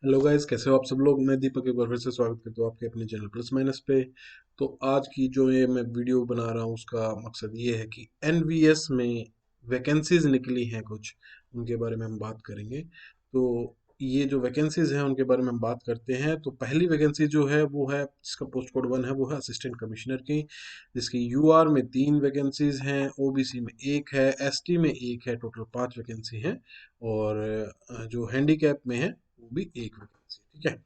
Hello guys, कैसे हो आप सब लोग। मैं दीपक एक बार फिर से स्वागत करता हूँ आपके अपने चैनल प्लस माइनस पे। तो आज की जो ये मैं वीडियो बना रहा हूँ उसका मकसद ये है कि एनवीएस में वैकेंसीज निकली हैं कुछ, उनके बारे में हम बात करेंगे। तो ये जो वैकेंसीज हैं उनके बारे में हम बात करते हैं। तो पहली वैकेंसी जो है वो है, जिसका पोस्ट कोड 1 है, वो है असिस्टेंट कमिश्नर की, जिसकी यूआर में 3 वैकेंसीज हैं, ओबीसी में 1 है, एसटी में 1 है। टोटल 5 वैकेंसी हैं। और जो हैंडीकैप में है वो भी 1 वैकेंसी। ठीक है।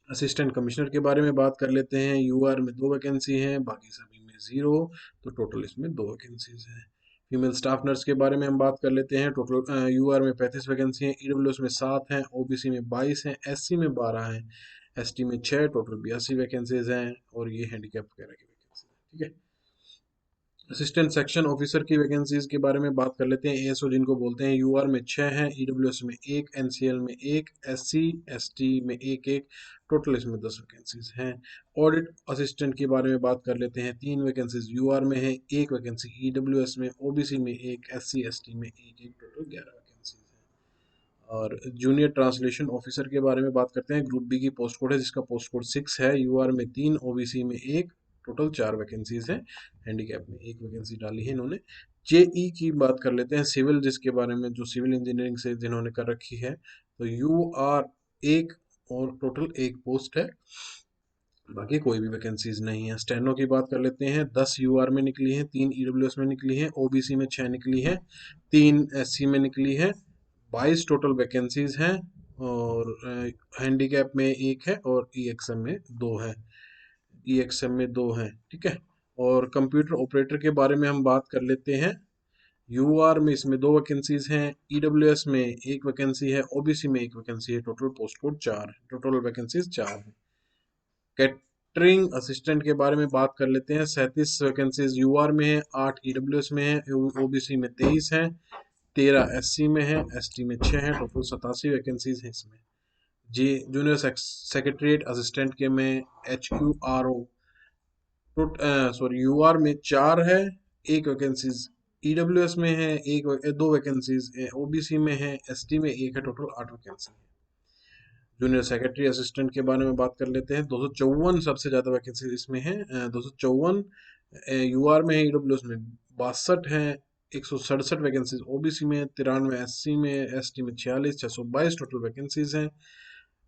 असिस्टेंट कमिश्नर के बारे में बात कर लेते हैं। यूआर में 2 वैकेंसी हैं, बाकी सभी में 0। तो टोटल इसमें 2 वैकेंसीज हैं। फीमेल स्टाफ नर्स के बारे में हम बात कर लेते हैं। टोटल यूआर में 35 वैकेंसी हैं, ईडब्ल्यूएस में 7 हैं, ओबीसी में 22 हैं, एससी में 12 हैं, एसटी में 6। टोटल 82 वैकेंसीज हैं। और ये हैंडीकैप वगैरह की वैकेंसी है। ठीक है। असिस्टेंट सेक्शन ऑफिसर की वैकेंसीज के बारे में बात कर लेते हैं। एएसओ जिनको बोलते हैं, यूआर में 6 हैं, ईडब्ल्यूएस में 1, एनसीएल में 1, एससी एसटी में 1 1। टोटल इसमें 10 वैकेंसीज हैं। ऑडिट असिस्टेंट के बारे में बात कर लेते हैं। 3 वैकेंसीज यूआर में है, 1 वैकेंसी ईडब्ल्यूएस में, ओबीसी में 1, एससी एसटी में 1 1। टोटल 11 वैकेंसीज हैं। और जूनियर ट्रांसलेशन ऑफिसर के बारे में बात करते हैं। ग्रुप बी की पोस्ट कोड है, जिसका पोस्ट कोड 6 है, यूआर में 3, ओबीसी में 1। टोटल 4 वैकेंसीज हैं। हैंडीकैप में 1 वैकेंसी डाली है इन्होंने। जेई की बात कर लेते हैं, सिविल, जिसके बारे में जो सिविल इंजीनियरिंग से जिन्होंने कर रखी है। तो यूआर 1 और टोटल 1 पोस्ट है, बाकी कोई भी वैकेंसीज नहीं है। स्टेनो की बात कर लेते हैं। 10 यूआर में निकली है, 3 ईडब्ल्यूएस में निकली है, ओबीसी में 6 निकली है, 3 एससी में निकली है। 22 टोटल वैकेंसीज हैं। और हैंडीकैप में 1 है और ईएक्सएम में 2 है। ईएक्सएम में 2 हैं। ठीक है। और कंप्यूटर ऑपरेटर के बारे में हम बात कर लेते हैं। यूआर में इसमें 2 वैकेंसीज हैं, ईडब्ल्यूएस में 1 वैकेंसी है, ओबीसी में 1 वैकेंसी है। टोटल पोस्ट कोड 4 है, टोटल वैकेंसीज 4 है। कैटरिंग असिस्टेंट के बारे में बात कर लेते हैं। 37 वैकेंसीज यूआर में है, 8 ईडब्ल्यूएस में है, ओबीसी में 23 है, 13 एससी में है, एसटी में 6 है। टोटल 87 वैकेंसीज हैं इसमें। जी, जूनियर सेक्रेटरीट असिस्टेंट के में HQRO, सॉरी, यूआर में 4 है, 1 वैकेंसीज ईडब्ल्यूएस में है, 2 वैकेंसीज ओबीसी में है, एसटी में 1 है। टोटल 8 वैकेंसी है। जूनियर सेक्रेटरी असिस्टेंट के बारे में बात कर लेते हैं। 254 सबसे ज़्यादा वैकेंसी इसमें है। 254 यूआर में है, ईडब्ल्यूएस में 62 है, 167 वैकेंसीज ओबीसी में, 93 एससी में, एसटी में 46, 622 टोटल वैकेंसीज हैं।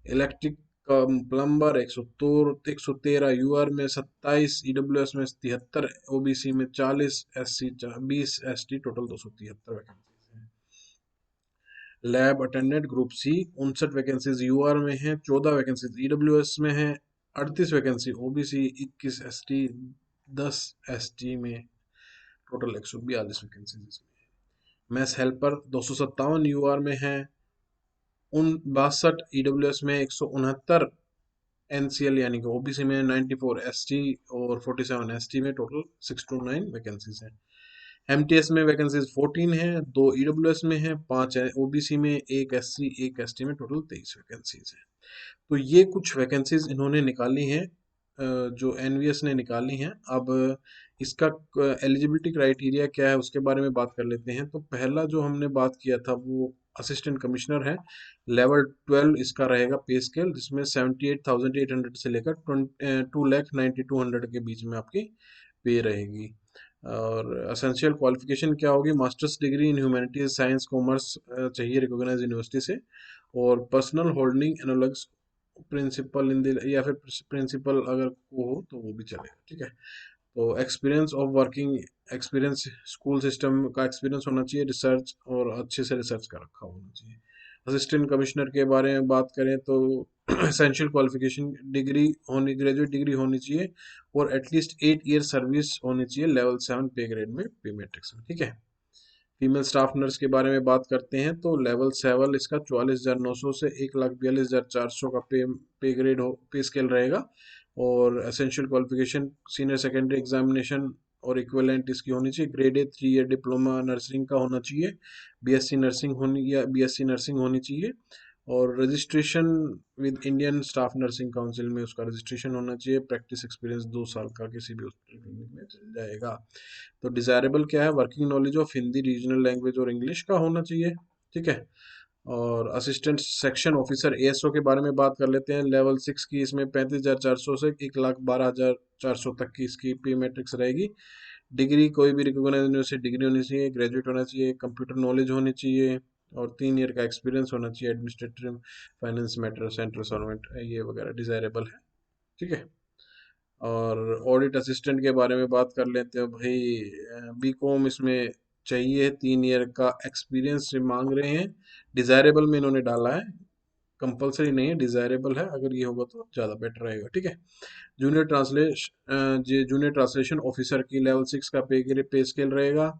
इलेक्ट्रिक प्लम्बर 113 यूआर में, 27 ईडब्ल्यूएस में, 73 ओबीसी में, 40 एससी, 20 एसटी। टोटल 273 वैकेंसीज हैं। Lab attendant group C, 59 vacancies UR में है, 14 वैकेंसीज ईडब्ल्यूएस में है, 38 वैकेंसी ओबीसी, 21 एसटी, 10 एसटी में। टोटल 142 वैकेंसीज इसमें है। मैथ हेल्पर 257 यूआर में है, 62 ईडब्ल्यूएस में, 169 एनसीएल यानी कि ओबीसी में, 94 एसटी और 47 एसटी में। टोटल 629 वैकेंसीज हैं। एमटीएस में वैकेंसीज 14 है, 2 ईडब्ल्यूएस में है, 5 ओबीसी में, 1 एससी, 1 एसटी में। टोटल 23 वैकेंसीज हैं। तो ये कुछ वैकेंसीज इन्होंने निकाली हैं, जो एनवीएस ने निकाली हैं। अब इसका एलिजिबिलिटी क्राइटेरिया क्या है उसके बारे में बात कर लेते हैं। तो पहला जो हमने बात किया था वो असिस्टेंट कमिश्नर है। लेवल 12 इसका रहेगा पे स्केल, जिसमें 78,800 से लेकर 2,92,200 के बीच में आपकी पे रहेगी। और असेंशियल क्वालिफिकेशन क्या होगी? Masters degree in humanities, science, commerce चाहिए रिकॉग्नाइज यूनिवर्सिटी से। और personal holding analogues principal in the, या फिर प्रिंसिपल अगर वो हो तो वो भी चलेगा। ठीक है। तो experience of working experience, school system का एक्सपीरियंस होना चाहिए, रिसर्च और अच्छे से रिसर्च का रखा होना चाहिए। असिस्टेंट कमिश्नर के बारे में बात करें तो एसेंशियल क्वालिफिकेशन डिग्री होनी, ग्रेजुएट डिग्री होनी चाहिए, और एटलीस्ट 8 ईयर सर्विस होनी चाहिए लेवल 7 पे ग्रेड में, पे मैट्रिक्स में। ठीक है। फीमेल स्टाफ नर्स के बारे में बात करते हैं तो लेवल 7 इसका 44,900 से 1,42,400 का पे ग्रेड हो, पे स्केल रहेगा। और essential qualification senior secondary examination और इक्विवेलेंट इसकी होनी चाहिए। Grade A 3 year diploma nursing का होना चाहिए, बीएससी नर्सिंग होनी या बीएससी नर्सिंग होनी चाहिए। और registration with Indian staff nursing council में उसका रजिस्ट्रेशन होना चाहिए। प्रैक्टिस एक्सपीरियंस 2 साल का किसी भी हॉस्पिटल क्लिनिक में चल जाएगा। तो डिजायरेबल क्या है? Working knowledge of Hindi regional language और इंग्लिश का होना चाहिए। ठीक है। और असिस्टेंट सेक्शन ऑफिसर एएसओ के बारे में बात कर लेते हैं। लेवल 6 की इसमें 35,400 से 1,12,400 तक की इसकी पे मैट्रिक्स रहेगी। डिग्री कोई भी रिकॉग्नाइज यूनिवर्सिटी डिग्री होनी चाहिए, ग्रेजुएट होना चाहिए, कंप्यूटर नॉलेज होनी चाहिए और 3 ईयर का एक्सपीरियंस होना चाहिए। Administrative, finance matter, central servant ये वगैरह डिजायरेबल है। ठीक है। और ऑडिट असिस्टेंट के बारे में बात कर लेते हैं भाई। बीकॉम इसमें चाहिए, 3 ईयर का एक्सपीरियंस मांग रहे हैं। डिजायरेबल में इन्होंने डाला है, कंपलसरी नहीं है, डिजायरेबल है। अगर ये होगा तो ज़्यादा बेटर रहेगा। ठीक है। जूनियर ट्रांसलेशन ऑफिसर की लेवल 6 का पे स्केल रहेगा।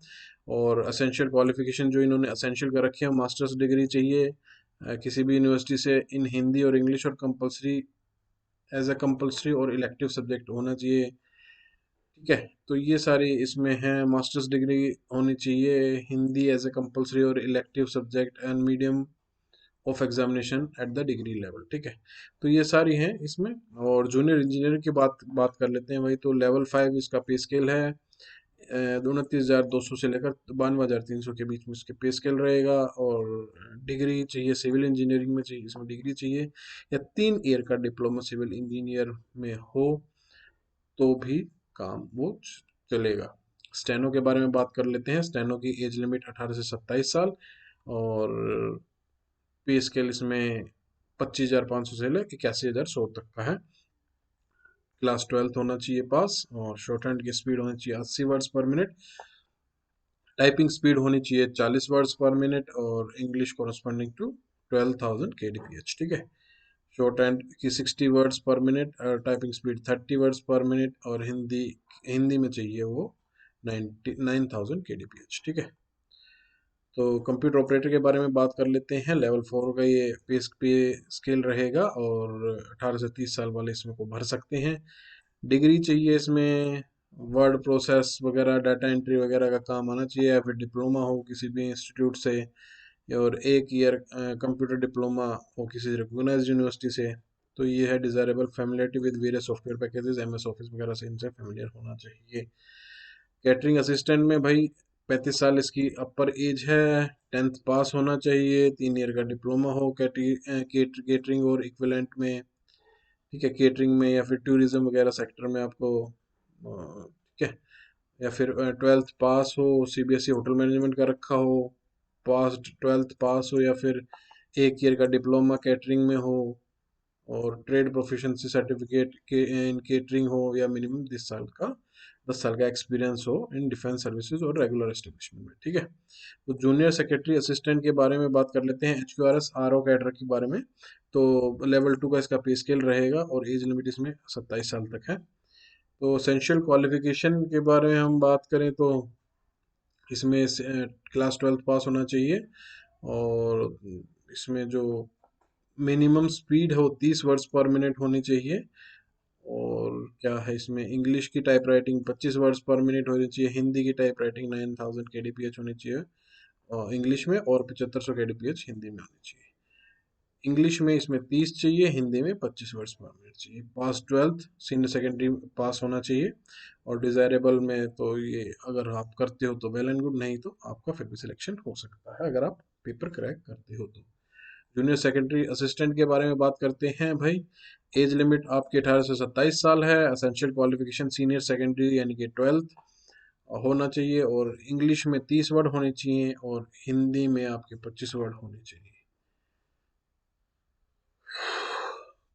और असेंशियल क्वालिफिकेशन जो इन्होंने असेंशियल कर रखी है, मास्टर्स डिग्री चाहिए किसी भी यूनिवर्सिटी से इन हिंदी और इंग्लिश, और कंपलसरी एज अ कंपलसरी और इलेक्टिव सब्जेक्ट होना चाहिए। ठीक है। तो ये सारी इसमें है। मास्टर्स डिग्री होनी चाहिए, हिंदी एज ए कंपलसरी और elective subject, and medium of examination at the degree level. ठीक है। तो ये सारी हैं इसमें। और जूनियर इंजीनियर की बात कर लेते हैं भाई। तो लेवल 5 इसका पे स्केल है। 29,200 से लेकर 52,300 के बीच में इसके पे स्केल रहेगा। और डिग्री चाहिए, सिविल इंजीनियरिंग में चाहिए, इसमें डिग्री चाहिए, या 3 ईयर का डिप्लोमा सिविल इंजीनियर में हो तो भी काम वो चलेगा। स्टेनो के बारे में बात कर लेते हैं। स्टेनो की एज लिमिट 18 से 27 साल। और पे स्केल इसमें 25,500 से लेकर 81,100 तक का है। क्लास 12th होना चाहिए पास। और शॉर्ट हैंड की स्पीड होनी चाहिए 80 वर्ड्स पर मिनट। टाइपिंग स्पीड होनी चाहिए 40 वर्ड्स पर मिनट। और इंग्लिश कॉरस्पॉन्डिंग टू 12,000 kdph। ठीक है। शॉर्ट हैंड की 60 वर्ड्स पर मिनट, टाइपिंग स्पीड 30 वर्ड्स पर मिनट। और हिंदी हिंदी में चाहिए वो 9,000 kdph। ठीक है। तो कंप्यूटर ऑपरेटर के बारे में बात कर लेते हैं। लेवल 4 का ये पे स्केल रहेगा। और 18 से 30 साल वाले इसमें को भर सकते हैं। डिग्री चाहिए इसमें, वर्ड प्रोसेस वगैरह, डाटा एंट्री वगैरह का काम आना चाहिए, या फिर डिप्लोमा हो किसी भी इंस्टीट्यूट से, और 1 ईयर कंप्यूटर डिप्लोमा हो किसी रिकॉग्नाइज्ड यूनिवर्सिटी से। तो ये है desirable. Familiarity with various software packages, MS office वगैरह से इनसे फैमिलियर होना चाहिए। कैटरिंग असिस्टेंट में भाई 35 साल इसकी अपर एज है। 10th पास होना चाहिए, 3 ईयर का डिप्लोमा हो केटरिंग और इक्विवेलेंट में। ठीक है। केटरिंग में या फिर टूरिज्म वगैरह सेक्टर में आपको ठीक है। या फिर 12th पास हो, सीबीएसई होटल मैनेजमेंट का रखा हो, पास 12th पास हो, या फिर 1 ईयर का डिप्लोमा कैटरिंग में हो, और ट्रेड प्रोफिशिएंसी सर्टिफिकेट के इन केटरिंग हो, या मिनिमम 10 साल का एक्सपीरियंस हो इन डिफेंस सर्विसेज और रेगुलर एस्टेब्लिशमेंट में। ठीक है। तो जूनियर सेक्रेटरी असिस्टेंट के बारे में बात कर लेते हैं। HQRS RO कैडर के बारे में। तो लेवल 2 का इसका पे स्केल रहेगा। और एज लिमिट इसमें 27 साल तक है। तो एसेंशियल क्वालिफिकेशन के बारे में हम बात करें तो इसमें क्लास 12th पास होना चाहिए। और इसमें जो मिनिमम स्पीड हो 30 वर्ड्स पर मिनट होनी चाहिए। और क्या है इसमें, इंग्लिश की टाइप राइटिंग 25 वर्ड्स पर मिनट होनी चाहिए। हिंदी की टाइप राइटिंग 9,000 kdph होनी चाहिए इंग्लिश में, और 7500 kdph हिंदी में होनी चाहिए। इंग्लिश में इसमें 30 चाहिए, हिंदी में 25 वर्ड्स पर मिनट चाहिए। पास 12th, सीनियर सेकेंडरी पास होना चाहिए। और डिजायरेबल में तो ये अगर आप करते हो तो वेल एंड गुड, नहीं तो आपका फिर भी सिलेक्शन हो सकता है अगर आप पेपर क्रैक करते हो तो। जूनियर सेकेंडरी असिस्टेंट के बारे में बात करते हैं भाई। एज लिमिट आपकी 18 से 27 साल है। असेंशियल क्वालिफिकेशन सीनियर सेकेंडरी यानी कि 12th होना चाहिए। और इंग्लिश में 30 वर्ड होने चाहिए, और हिंदी में आपके 25 वर्ड होने चाहिए।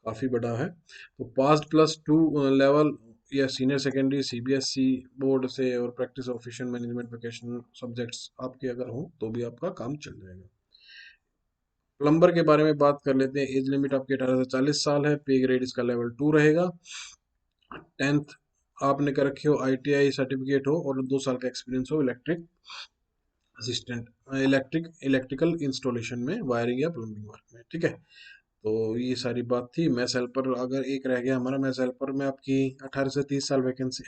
काफ़ी बड़ा है। तो पास्ट +2 लेवल या सीनियर सेकेंडरी सीबीएसई बोर्ड से, और practice official management vocational subjects आपके अगर हो तो भी आपका काम चल जाएगा। प्लम्बर के बारे में बात कर लेते हैं। एज लिमिट आपकी 18 से 40 साल है। पे ग्रेड इसका लेवल 2 रहेगा। 10th आपने कर रखी हो, ITI सर्टिफिकेट हो, और 2 साल का एक्सपीरियंस हो इलेक्ट्रिक असिस्टेंट, इलेक्ट्रिकल इंस्टॉलेशन में, वायरिंग या प्लम्बिंग वर्क में। ठीक है। तो ये सारी बात थी। मैथ्स हेल्पर अगर एक रह गया हमारा। मैथ्स हेल्पर में आपकी 18 से 30 साल वैकेंसी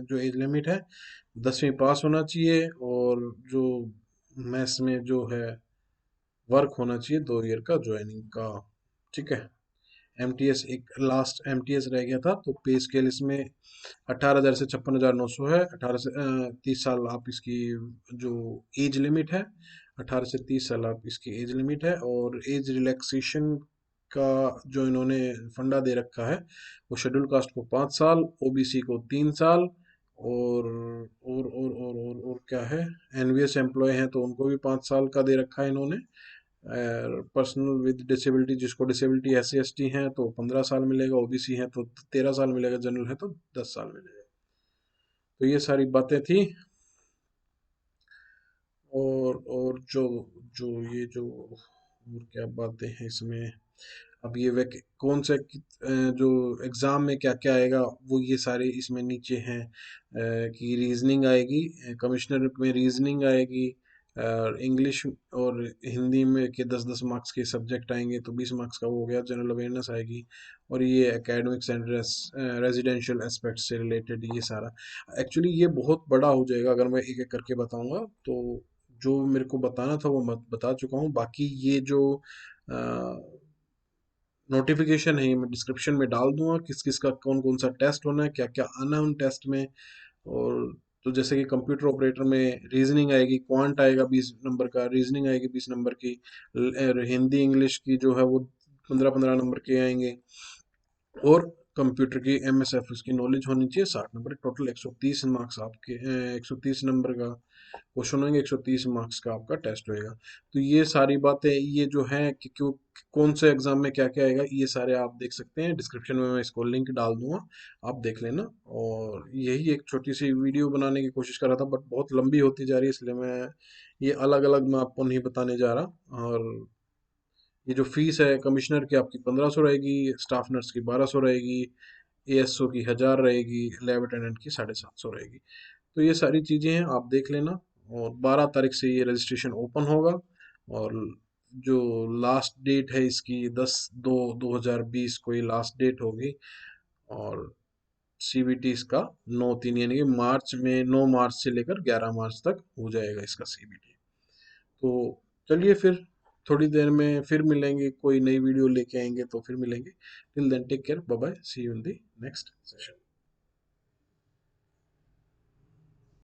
जो एज लिमिट है, 10वीं पास होना चाहिए। और जो मैथ्स में जो है वर्क होना चाहिए 2 ईयर का ज्वाइनिंग का। ठीक है। MTS एक लास्ट MTS रह गया था। तो पे स्केल इसमें 18,000 से 56,900 है। 18 से 30 साल आप इसकी जो एज लिमिट है, 18 से 30 साल आप इसकी एज लिमिट है। और एज रिलैक्सेशन का जो इन्होंने फंडा दे रखा है वो शेड्यूल कास्ट को 5 साल, ओबीसी को 3 साल, और क्या है, एनवीएस एम्प्लॉय हैं तो उनको भी 5 साल का दे रखा है इन्होंने। पर्सनल विद डिसेबिलिटी, जिसको डिसेबिलिटी SC ST हैं तो 15 साल मिलेगा, ओबीसी हैं तो 13 साल मिलेगा, जनरल है तो 10 साल मिलेगा। तो ये सारी बातें थी। और जो जो ये जो और क्या बातें हैं इसमें, अब ये वे कौन से जो एग्ज़ाम में क्या क्या आएगा वो ये सारे इसमें नीचे हैं। कि रीजनिंग आएगी, कमिश्नर में रीजनिंग आएगी, इंग्लिश और हिंदी में के 10-10 मार्क्स के सब्जेक्ट आएंगे तो 20 मार्क्स का वो हो गया। जनरल अवेयरनेस आएगी, और ये एकेडमिक्स एंड रेजिडेंशियल एस्पेक्ट से रिलेटेड ये सारा। एक्चुअली ये बहुत बड़ा हो जाएगा अगर मैं एक एक करके बताऊंगा, तो जो मेरे को बताना था वो मैं बता चुका हूँ। बाकी ये जो नोटिफिकेशन है ये मैं डिस्क्रिप्शन में डाल दूंगा, किस किस का कौन कौन सा टेस्ट होना है, क्या क्या आना है उन टेस्ट में। और तो जैसे कि कंप्यूटर ऑपरेटर में रीजनिंग आएगी, क्वांट आएगा 20 नंबर का, रीजनिंग आएगी 20 नंबर की, हिंदी इंग्लिश की जो है वो 15-15 नंबर के आएंगे। और कंप्यूटर की MS Office की नॉलेज होनी चाहिए 60 नंबर, टोटल 130 मार्क्स आपके, 130 नंबर का क्वेश्चन होंगे, 130 मार्क्स का आपका टेस्ट होएगा। तो ये सारी बातें ये जो हैं कि क्यों कौन से एग्जाम में क्या क्या आएगा ये सारे आप देख सकते हैं, डिस्क्रिप्शन में मैं इसको लिंक डाल दूंगा, आप देख लेना। और यही एक छोटी सी वीडियो बनाने की कोशिश कर रहा था, बट बहुत लंबी होती जा रही है, इसलिए मैं ये अलग अलग मैं आपको नहीं बताने जा रहा। और ये जो फीस है कमिश्नर की आपकी 1500 रहेगी, स्टाफ नर्स की 1200 रहेगी, ASO की 1000 रहेगी, लैब अटेंडेंट की 750 रहेगी। तो ये सारी चीज़ें हैं, आप देख लेना। और 12 तारीख से ये रजिस्ट्रेशन ओपन होगा। और जो लास्ट डेट है इसकी 10/2/2020 को ये लास्ट डेट होगी। और CBT इसका 9/3 यानी कि मार्च में, 9 मार्च से लेकर 11 मार्च तक हो जाएगा इसका CBT। तो चलिए फिर थोड़ी देर में फिर मिलेंगे, कोई नई वीडियो लेके आएंगे तो फिर मिलेंगे। Till then take care, bye bye, see you in the next session.